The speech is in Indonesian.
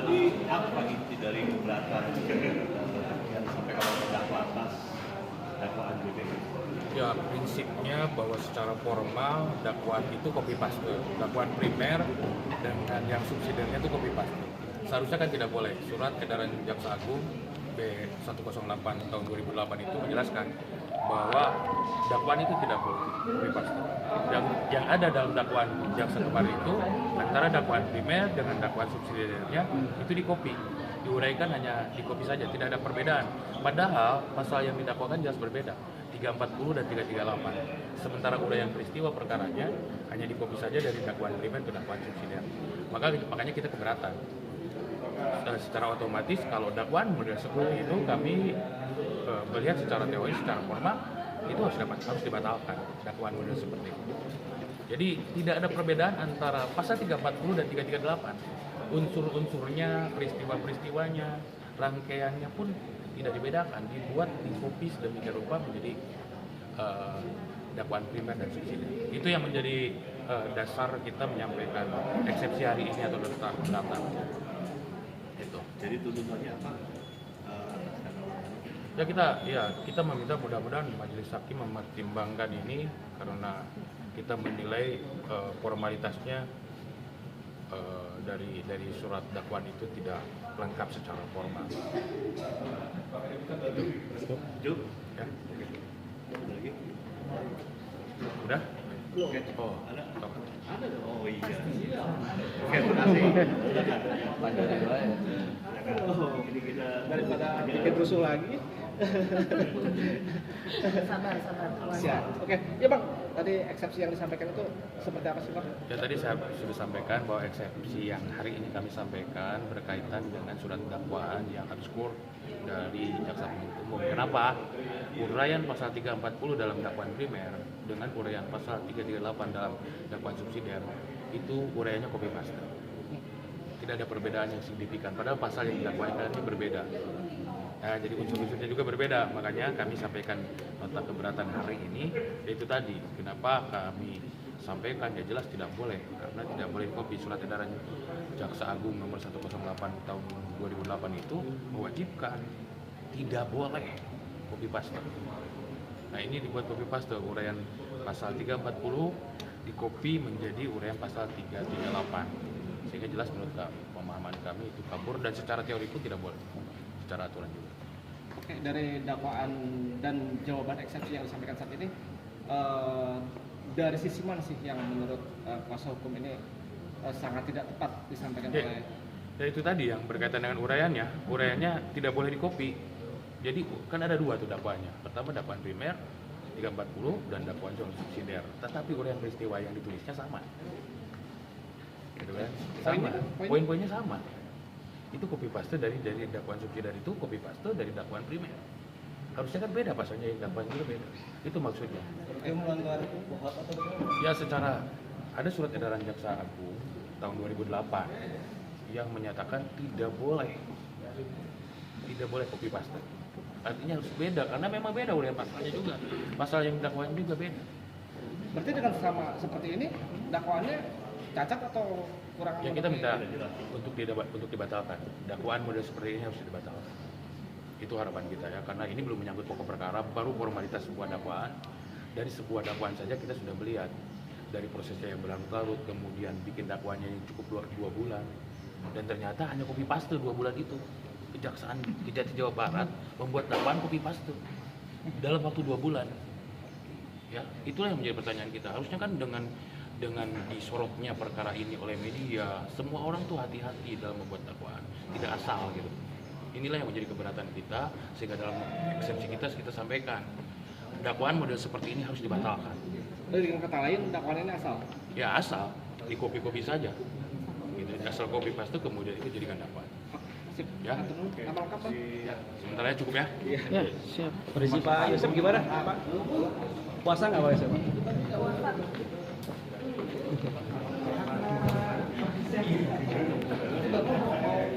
Jadi apa inti dari keberatan yang disampaikan oleh terdakwa atas dakwaan BBM? Ya, prinsipnya bahwa secara formal dakwaan itu copy paste, dakwaan primer dengan yang subsidiarnya itu copy paste. Seharusnya kan tidak boleh. Surat edaran Jaksa Agung B108 tahun 2008 itu menjelaskan bahwa dakwaan itu tidak boleh copy paste. Yang ada dalam dakwaan jaksa kemarin itu antara dakwaan primer dengan dakwaan subsidiarnya itu di-copy, diuraikan hanya di-copy saja, tidak ada perbedaan. Padahal pasal yang didakwakan jelas berbeda, 340 dan 338. Sementara uraian peristiwa perkaranya hanya di-copy saja dari dakwaan primer ke dakwaan subsidiar. Makanya kita keberatan. Secara otomatis kalau dakwaan model seperti itu kami melihat secara teori, secara formal itu harus dibatalkan dakwaan model seperti itu. Jadi tidak ada perbedaan antara pasal 340 dan 338. Unsur-unsurnya, peristiwa-peristiwanya, rangkaiannya pun tidak dibedakan, dibuat di-copy sedemikian rupa menjadi dakwaan primer dan subsidiar. Itu yang menjadi dasar kita menyampaikan eksepsi hari ini atau daftar pendapat. Itu. Jadi tuntutannya apa? Kita meminta mudah-mudahan majelis hakim mempertimbangkan ini karena kita menilai formalitasnya dari surat dakwaan itu tidak lengkap secara formal. Itu. Ya. Ada lagi? Udah? Oke. Oh, Ada? oke. Ada dong. Oh iya. Oke, terima kasih. Oh, ini kita Daripada bikin rusuh lagi. Sabar. Siap. Oke, ya Bang. Tadi eksepsi yang disampaikan itu seperti apa sih Bang? Ya tadi saya sudah sampaikan bahwa eksepsi yang hari ini kami sampaikan berkaitan dengan surat dakwaan yang obskur dari jaksa penuntut umum. Kenapa? Uraian pasal 340 dalam dakwaan primer dengan uraian pasal 338 dalam dakwaan subsidiar itu uraiannya copy paste. Tidak ada perbedaan yang signifikan. Padahal pasal yang didakwakan ini berbeda. Nah, jadi unsur-unsurnya juga berbeda, makanya kami sampaikan nota keberatan hari ini, yaitu tadi, kenapa kami sampaikan ya jelas tidak boleh, karena tidak boleh copy. Surat edaran Jaksa Agung nomor 108 tahun 2008 itu mewajibkan tidak boleh copy paste. Nah, ini dibuat copy paste, uraian pasal 340 di copy menjadi uraian pasal 338, sehingga jelas menurut pemahaman kami itu kabur dan secara teori pun tidak boleh, secara aturan juga. Oke, dari dakwaan dan jawaban eksepsi yang disampaikan saat ini, dari sisi mana sih yang menurut kuasa hukum ini sangat tidak tepat disampaikan oleh? Ya itu tadi yang berkaitan dengan uraiannya tidak boleh di-copy. Jadi kan ada dua tuh dakwaannya. Pertama dakwaan primer 340 dan dakwaan subsidiar. Tetapi uraian peristiwa yang ditulisnya sama. Gitu kan? Sama. Poin-poinnya sama. Itu copy paste dari dakwaan subsidiar itu copy paste dari dakwaan primer. Harusnya kan beda pasalnya, yang dakwaan itu beda. Itu maksudnya. Melanggar Ya secara ada surat edaran Jaksa Agung tahun 2008 yang menyatakan tidak boleh copy paste. Artinya harus beda karena memang beda uraian pasalnya juga. Pasal yang dakwaan juga beda. Berarti dengan sama seperti ini dakwaannya cacat atau kurang? Ya kita minta untuk dibatalkan. Dakwaan model seperti ini harus dibatalkan. Itu harapan kita ya, karena ini belum menyangkut pokok perkara, baru formalitas sebuah dakwaan. Dari sebuah dakwaan saja kita sudah melihat dari prosesnya yang berlarut-larut, kemudian bikin dakwaannya yang cukup 2 bulan, dan ternyata hanya copy paste 2 bulan itu. Kejaksaan Kejati Jawa Barat membuat dakwaan copy paste dalam waktu 2 bulan. Ya, itulah yang menjadi pertanyaan kita. Harusnya kan dengan disorotnya perkara ini oleh media, semua orang tuh hati-hati dalam membuat dakwaan, tidak asal gitu. Inilah yang menjadi keberatan kita, sehingga dalam eksepsi kita sampaikan dakwaan model seperti ini harus dibatalkan. Jadi dengan kata lain dakwaan ini asal? Ya asal, di copy saja. Gitu, asal copy paste kemudian itu jadikan dakwaan. Sip. Ya. Nama lengkap Bang? Sementara cukup ya. Ya, siap. Perisi Pak Yusuf gimana? Pak? Puasa nggak Pak Yusuf? Puasa.